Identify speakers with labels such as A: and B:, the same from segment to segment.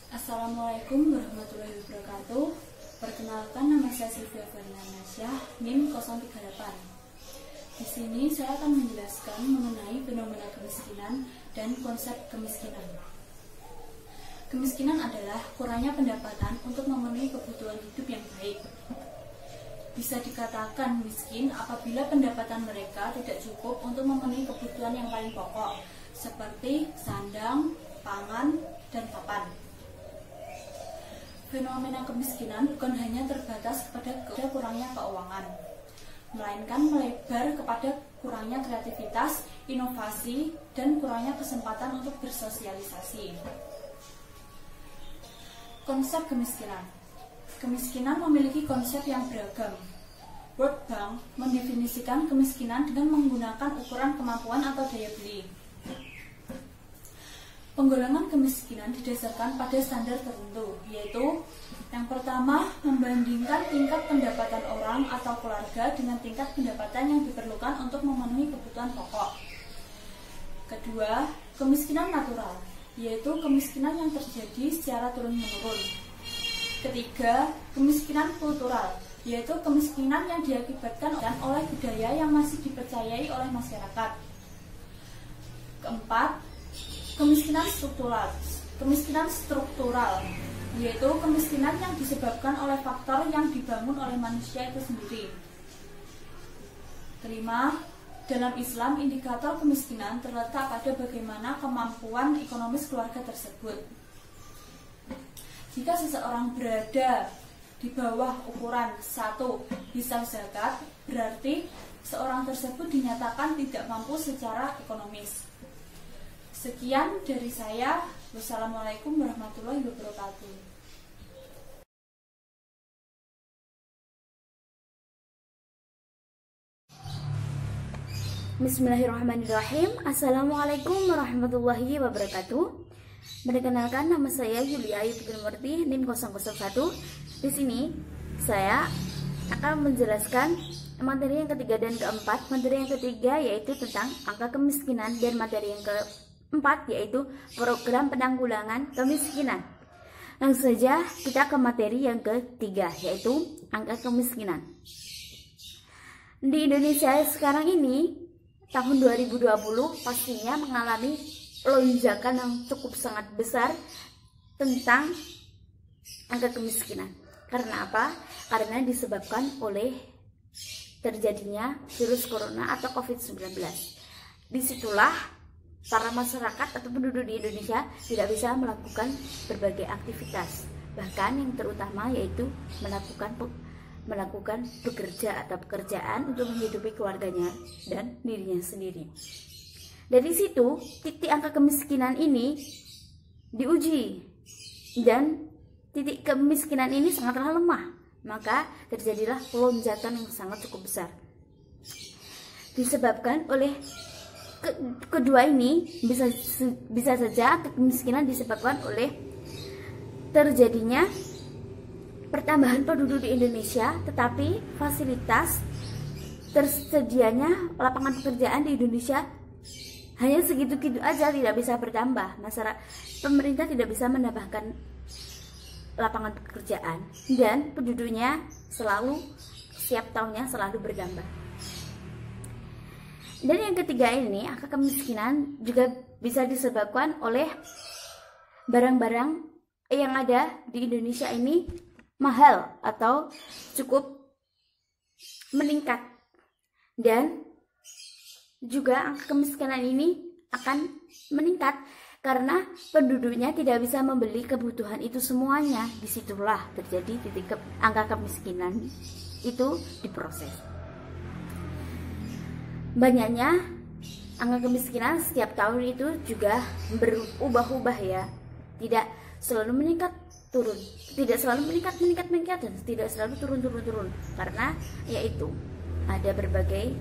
A: Assalamualaikum warahmatullahi wabarakatuh. Perkenalkan, nama saya Sylvia Fernansyah, NIM 038. Di sini saya akan menjelaskan mengenai fenomena kemiskinan dan konsep kemiskinan. Kemiskinan adalah kurangnya pendapatan untuk memenuhi kebutuhan hidup yang baik. Bisa dikatakan miskin apabila pendapatan mereka tidak cukup untuk memenuhi kebutuhan yang paling pokok, seperti sandang, pangan, dan papan. Fenomena kemiskinan bukan hanya terbatas kepada kurangnya keuangan, melainkan melebar kepada kurangnya kreativitas, inovasi, dan kurangnya kesempatan untuk bersosialisasi. Konsep kemiskinan. Kemiskinan memiliki konsep yang beragam. World Bank mendefinisikan kemiskinan dengan menggunakan ukuran kemampuan atau daya beli. Penggolongan kemiskinan didasarkan pada standar tertentu, yaitu yang pertama, membandingkan tingkat pendapatan orang atau keluarga dengan tingkat pendapatan yang diperlukan untuk memenuhi kebutuhan pokok. Kedua, kemiskinan natural, yaitu kemiskinan yang terjadi secara turun-menurun. Ketiga, kemiskinan kultural, yaitu kemiskinan yang diakibatkan oleh budaya yang masih dipercayai oleh masyarakat. Keempat, kemiskinan struktural, yaitu kemiskinan yang disebabkan oleh faktor yang dibangun oleh manusia itu sendiri. Kelima, dalam Islam indikator kemiskinan terletak pada bagaimana kemampuan ekonomis keluarga tersebut. Jika seseorang berada di bawah ukuran 1 hisab zakat, berarti seorang tersebut dinyatakan tidak mampu secara ekonomis. Sekian dari saya. Wassalamualaikum warahmatullahi wabarakatuh.
B: Bismillahirrahmanirrahim. Assalamualaikum warahmatullahi wabarakatuh. Perkenalkan, nama saya Yulia Ayu Murti, NIM 001. Di sini saya akan menjelaskan materi yang ketiga dan keempat. Materi yang ketiga yaitu tentang angka kemiskinan, dan materi yang keempat yaitu program penanggulangan kemiskinan. Langsung saja kita ke materi yang ketiga, yaitu angka kemiskinan. Di Indonesia sekarang ini, tahun 2020 pastinya mengalami lonjakan yang cukup sangat besar tentang angka kemiskinan. Karena apa? Karena disebabkan oleh terjadinya virus corona atau COVID-19. Disitulah para masyarakat atau penduduk di Indonesia tidak bisa melakukan berbagai aktivitas, bahkan yang terutama yaitu melakukan bekerja atau pekerjaan untuk menghidupi keluarganya dan dirinya sendiri. Dari situ titik angka kemiskinan ini diuji, dan titik kemiskinan ini sangatlah lemah, maka terjadilah lonjakan yang sangat cukup besar. Disebabkan oleh kedua ini, bisa saja kemiskinan disebabkan oleh terjadinya pertambahan penduduk di Indonesia, tetapi fasilitas tersedianya lapangan pekerjaan di Indonesia hanya segitu-gitu aja, tidak bisa bertambah. Pemerintah tidak bisa menambahkan lapangan pekerjaan, dan penduduknya selalu setiap tahunnya selalu bertambah. Dan yang ketiga ini, angka kemiskinan juga bisa disebabkan oleh barang-barang yang ada di Indonesia ini mahal atau cukup meningkat. Dan juga angka kemiskinan ini akan meningkat karena penduduknya tidak bisa membeli kebutuhan itu semuanya. Disitulah terjadi titik angka kemiskinan itu diproses. Banyaknya angka kemiskinan setiap tahun itu juga berubah-ubah ya, tidak selalu meningkat turun, tidak selalu meningkat dan tidak selalu turun, karena yaitu ada berbagai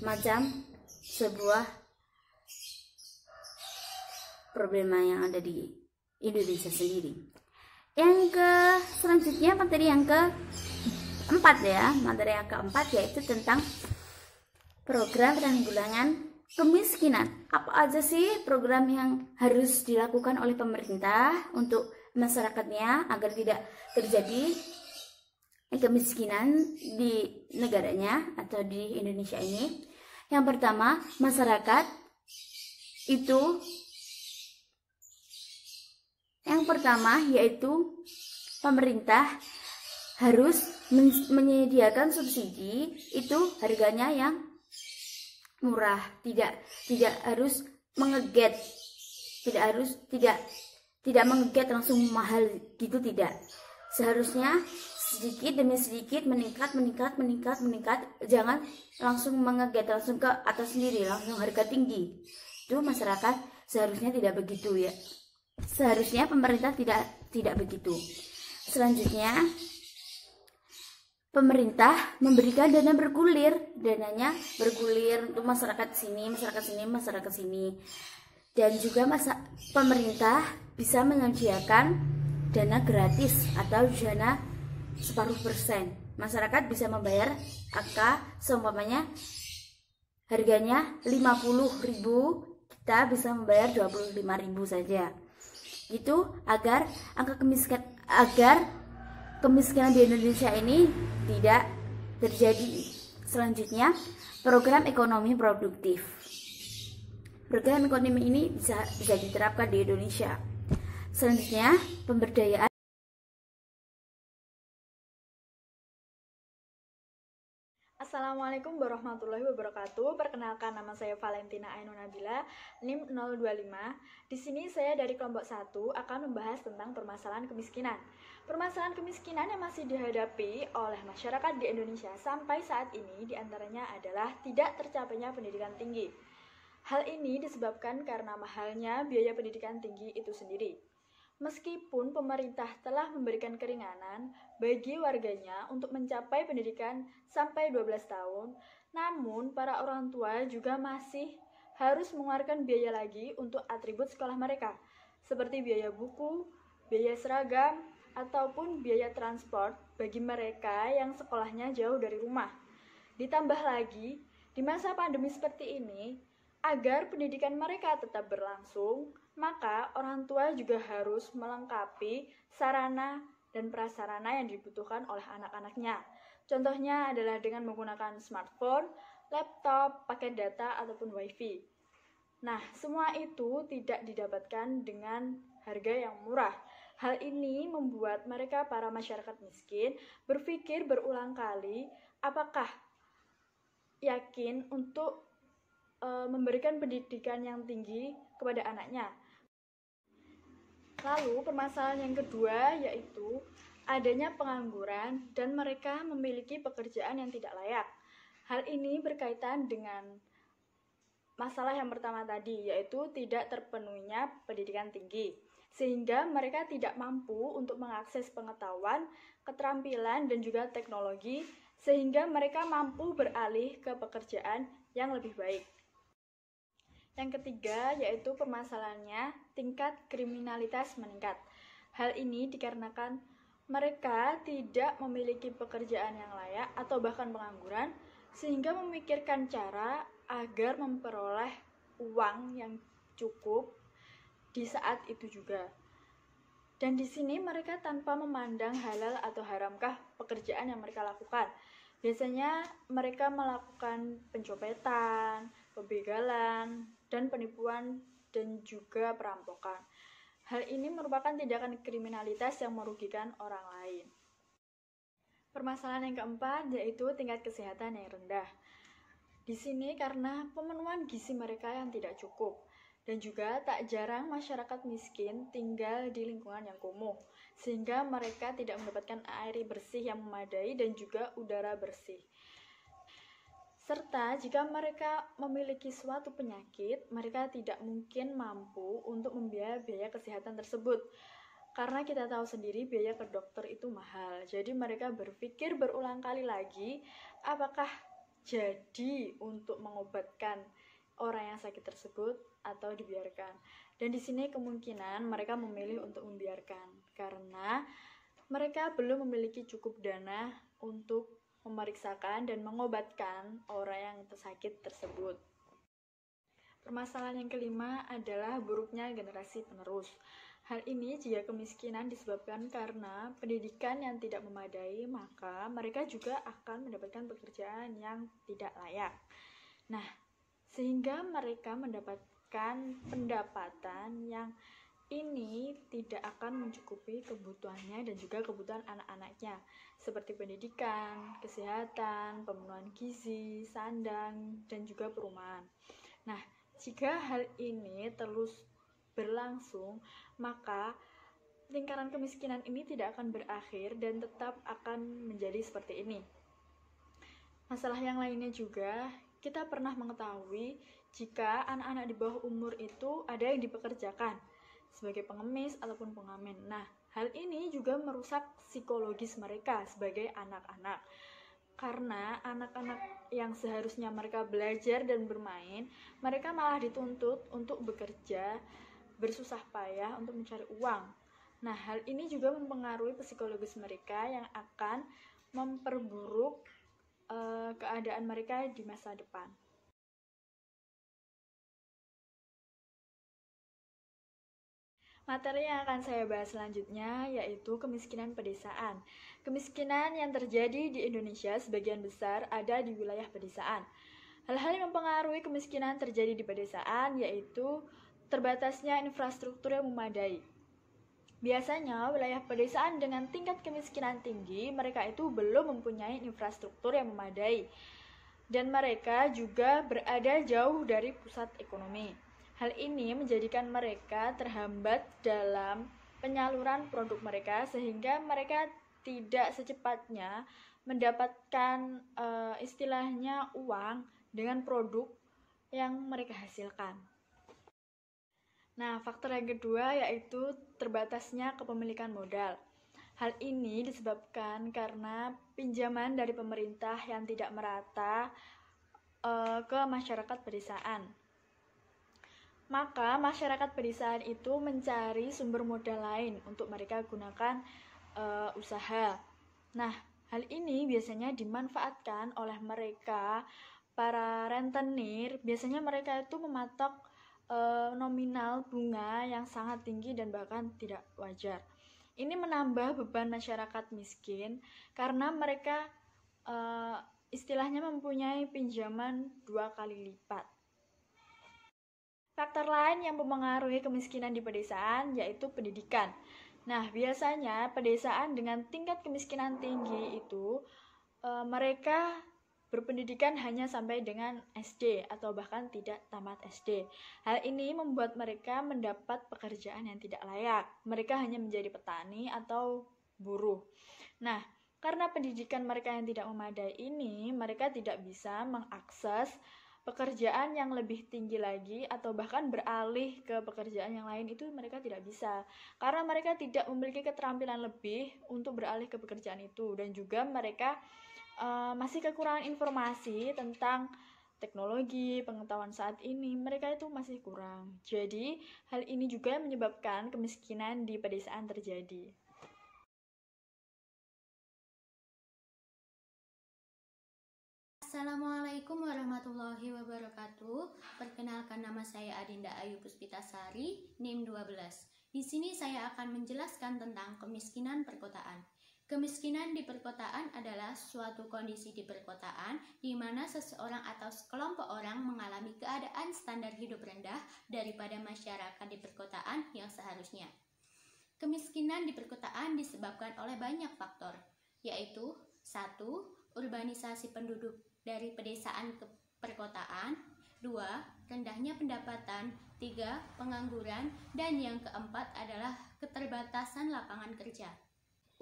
B: macam sebuah problema yang ada di Indonesia sendiri. Selanjutnya materi yang keempat ya, materi yang keempat yaitu tentang program penanggulangan kemiskinan. Apa aja sih program yang harus dilakukan oleh pemerintah untuk masyarakatnya agar tidak terjadi kemiskinan di negaranya atau di Indonesia ini? Yang pertama, masyarakat itu yaitu pemerintah harus menyediakan subsidi, itu harganya yang murah, tidak harus mengeget, tidak mengeget langsung mahal gitu, tidak. Seharusnya sedikit demi sedikit meningkat, jangan langsung mengeget langsung ke atas sendiri, langsung harga tinggi. Itu masyarakat seharusnya tidak begitu ya. Seharusnya pemerintah tidak begitu. Selanjutnya, pemerintah memberikan dana bergulir, dananya bergulir untuk masyarakat sini. Dan juga pemerintah bisa menyediakan dana gratis atau dana 0%. Masyarakat bisa membayar angka seumpamanya harganya 50.000, kita bisa membayar 25.000 saja. Itu agar kemiskinan di Indonesia ini tidak terjadi. Selanjutnya, program ekonomi produktif. Program ekonomi ini bisa diterapkan di Indonesia. Selanjutnya, pemberdayaan.
C: Assalamualaikum warahmatullahi wabarakatuh. Perkenalkan, nama saya Valentina Ainun Nabila, NIM 025. Di sini saya dari kelompok 1 akan membahas tentang permasalahan kemiskinan. Permasalahan kemiskinan yang masih dihadapi oleh masyarakat di Indonesia sampai saat ini diantaranya adalah tidak tercapainya pendidikan tinggi. Hal ini disebabkan karena mahalnya biaya pendidikan tinggi itu sendiri. Meskipun pemerintah telah memberikan keringanan bagi warganya untuk mencapai pendidikan sampai 12 tahun, namun para orang tua juga masih harus mengeluarkan biaya lagi untuk atribut sekolah mereka, seperti biaya buku, biaya seragam, ataupun biaya transport bagi mereka yang sekolahnya jauh dari rumah. Ditambah lagi, di masa pandemi seperti ini, agar pendidikan mereka tetap berlangsung, maka orang tua juga harus melengkapi sarana dan prasarana yang dibutuhkan oleh anak-anaknya. Contohnya adalah dengan menggunakan smartphone, laptop, paket data, ataupun wifi. Nah, semua itu tidak didapatkan dengan harga yang murah. Hal ini membuat mereka para masyarakat miskin berpikir berulang kali apakah yakin untuk memberikan pendidikan yang tinggi kepada anaknya. Lalu permasalahan yang kedua yaitu adanya pengangguran dan mereka memiliki pekerjaan yang tidak layak. Hal ini berkaitan dengan masalah yang pertama tadi, yaitu tidak terpenuhinya pendidikan tinggi, sehingga mereka tidak mampu untuk mengakses pengetahuan, keterampilan, dan juga teknologi, sehingga mereka mampu beralih ke pekerjaan yang lebih baik. Yang ketiga yaitu permasalahannya tingkat kriminalitas meningkat. Hal ini dikarenakan mereka tidak memiliki pekerjaan yang layak atau bahkan pengangguran, sehingga memikirkan cara agar memperoleh uang yang cukup di saat itu juga. Dan di sini mereka tanpa memandang halal atau haramkah pekerjaan yang mereka lakukan. Biasanya mereka melakukan pencopetan, pembegalan, dan penipuan dan juga perampokan. Hal ini merupakan tindakan kriminalitas yang merugikan orang lain. Permasalahan yang keempat yaitu tingkat kesehatan yang rendah. Di sini karena pemenuhan gizi mereka yang tidak cukup, dan juga tak jarang masyarakat miskin tinggal di lingkungan yang kumuh, sehingga mereka tidak mendapatkan air bersih yang memadai dan juga udara bersih. Serta jika mereka memiliki suatu penyakit, mereka tidak mungkin mampu untuk membiayai biaya kesehatan tersebut. Karena kita tahu sendiri biaya ke dokter itu mahal. Jadi mereka berpikir berulang kali lagi, apakah jadi untuk mengobatkan orang yang sakit tersebut atau dibiarkan. Dan di sini kemungkinan mereka memilih untuk membiarkan karena mereka belum memiliki cukup dana untuk memeriksakan dan mengobatkan orang yang sakit tersebut. Permasalahan yang kelima adalah buruknya generasi penerus. Hal ini jika kemiskinan disebabkan karena pendidikan yang tidak memadai, maka mereka juga akan mendapatkan pekerjaan yang tidak layak. Nah, sehingga mereka mendapatkan pendapatan yang ini tidak akan mencukupi kebutuhannya dan juga kebutuhan anak-anaknya, seperti pendidikan, kesehatan, pemenuhan gizi, sandang, dan juga perumahan. Nah, jika hal ini terus berlangsung, maka lingkaran kemiskinan ini tidak akan berakhir dan tetap akan menjadi seperti ini. Masalah yang lainnya juga, kita pernah mengetahui jika anak-anak di bawah umur itu ada yang dipekerjakan sebagai pengemis ataupun pengamen. Nah, hal ini juga merusak psikologis mereka sebagai anak-anak. Karena anak-anak yang seharusnya mereka belajar dan bermain, mereka malah dituntut untuk bekerja, bersusah payah untuk mencari uang. Nah, hal ini juga mempengaruhi psikologis mereka yang akan memperburuk keadaan mereka di masa depan. Materi yang akan saya bahas selanjutnya yaitu kemiskinan pedesaan. Kemiskinan yang terjadi di Indonesia sebagian besar ada di wilayah pedesaan. Hal-hal yang mempengaruhi kemiskinan terjadi di pedesaan yaitu terbatasnya infrastruktur yang memadai. Biasanya wilayah pedesaan dengan tingkat kemiskinan tinggi, mereka itu belum mempunyai infrastruktur yang memadai. Dan mereka juga berada jauh dari pusat ekonomi. Hal ini menjadikan mereka terhambat dalam penyaluran produk mereka sehingga mereka tidak secepatnya mendapatkan istilahnya uang dengan produk yang mereka hasilkan. Nah, faktor yang kedua yaitu terbatasnya kepemilikan modal. Hal ini disebabkan karena pinjaman dari pemerintah yang tidak merata ke masyarakat pedesaan. Maka masyarakat pedesaan itu mencari sumber modal lain untuk mereka gunakan usaha. Nah, hal ini biasanya dimanfaatkan oleh mereka, para rentenir. Biasanya mereka itu mematok nominal bunga yang sangat tinggi dan bahkan tidak wajar. Ini menambah beban masyarakat miskin karena mereka istilahnya mempunyai pinjaman 2 kali lipat. Faktor lain yang mempengaruhi kemiskinan di pedesaan yaitu pendidikan. Nah, biasanya pedesaan dengan tingkat kemiskinan tinggi itu mereka berpendidikan hanya sampai dengan SD atau bahkan tidak tamat SD. Hal ini membuat mereka mendapat pekerjaan yang tidak layak. Mereka hanya menjadi petani atau buruh. Nah, karena pendidikan mereka yang tidak memadai ini, mereka tidak bisa mengakses pekerjaan yang lebih tinggi lagi atau bahkan beralih ke pekerjaan yang lain itu mereka tidak bisa. Karena mereka tidak memiliki keterampilan lebih untuk beralih ke pekerjaan itu dan juga mereka masih kekurangan informasi tentang teknologi, pengetahuan saat ini, mereka itu masih kurang. Jadi, hal ini juga menyebabkan kemiskinan di pedesaan terjadi.
B: Assalamualaikum warahmatullahi wabarakatuh. Perkenalkan, nama saya Adinda Ayu Puspitasari, NIM 12. Di sini saya akan menjelaskan tentang kemiskinan perkotaan. Kemiskinan di perkotaan adalah suatu kondisi di perkotaan di mana seseorang atau sekelompok orang mengalami keadaan standar hidup rendah daripada masyarakat di perkotaan yang seharusnya. Kemiskinan di perkotaan disebabkan oleh banyak faktor, yaitu 1. Urbanisasi penduduk dari pedesaan ke perkotaan, 2. Rendahnya pendapatan, 3. Pengangguran, dan yang keempat adalah keterbatasan lapangan kerja.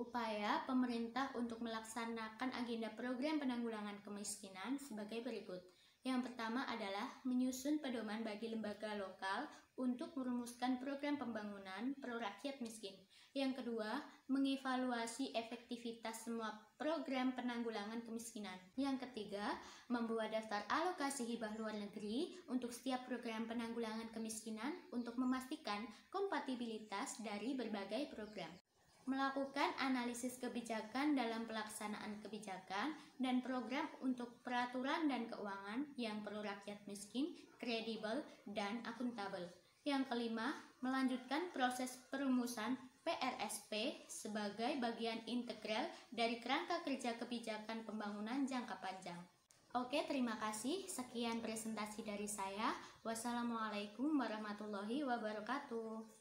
B: Upaya pemerintah untuk melaksanakan agenda program penanggulangan kemiskinan sebagai berikut. Yang pertama adalah menyusun pedoman bagi lembaga lokal untuk merumuskan program pembangunan pro rakyat miskin. Yang kedua, mengevaluasi efektivitas semua program penanggulangan kemiskinan. Yang ketiga, membuat daftar alokasi hibah luar negeri untuk setiap program penanggulangan kemiskinan untuk memastikan kompatibilitas dari berbagai program. Melakukan analisis kebijakan dalam pelaksanaan kebijakan dan program untuk peraturan dan keuangan yang pro rakyat miskin,
D: kredibel, dan akuntabel. Yang kelima, melanjutkan proses perumusan PRSP sebagai bagian integral dari kerangka kerja kebijakan pembangunan jangka panjang. Oke, terima kasih. Sekian presentasi dari saya. Wassalamualaikum warahmatullahi wabarakatuh.